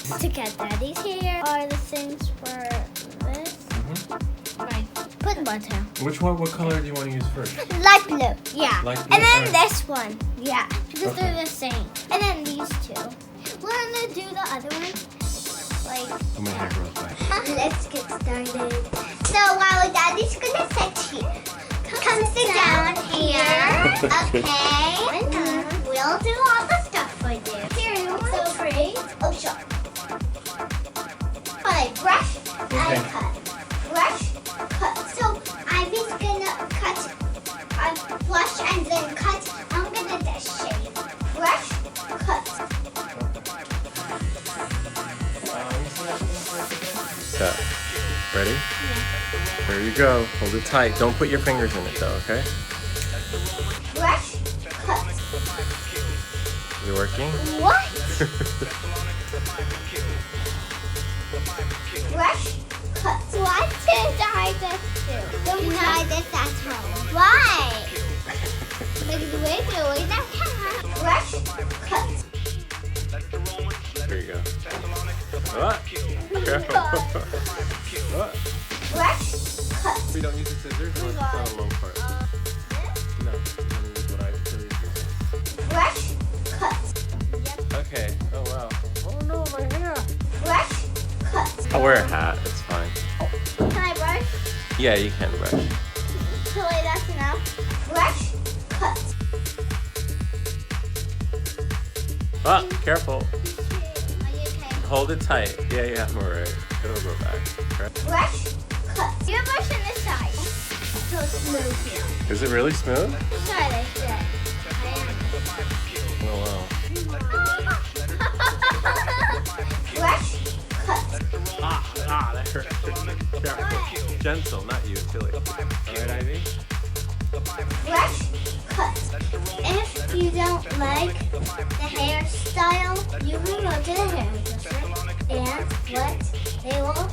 To cut Daddy's hair are the things for this. My put butter. Which one? What color do you want to use first? Light blue. Yeah. Light blue, And then alright. this one. Yeah. Because Okay. they're the same. And then these two. We're gonna do the other one. Like. Oh, my hair grows back. Let's get started. So while Daddy's gonna sit here, come sit down here. Okay. We'll do all the stuff for you. Here, so pretty. Oh, sure. Alright, brush and cut. Brush, cut. So Ivy's gonna cut, flush and then cut. I'm gonna just shave. Brush, cut. Cut. Ready? Yeah. There you go. Hold it tight. Don't put your fingers in it though, okay? Brush, cut. Is it working? What? Brush, cut. What did I just do? Don't try this at home. Why? Because we're doing that. Brush, cut. There you go. Ah, careful. Ah. Brush, cut. We don't use the scissors. Let's put on a long part. No, I'm gonna use what I really do. Brush, cut. Okay. Oh wow. Oh no, my hair. Brush, cut. I'll wear a hat. It's fine. Can I brush? Yeah, you can brush. Totally, that's enough. Brush, cut. Ah, careful. Are you okay? Hold it tight. Yeah, I'm alright. It'll grow back. Right? Brush, cut. You're brushing this side. So smooth here. Is it really smooth? Try this, yeah. Oh wow. Brush, cut. Ah, that hurt. Careful. Gentle, not you, silly. Alright, Ivy? Brush, cut. If you don't like the hairstyle, you can go to the hairdresser and what they will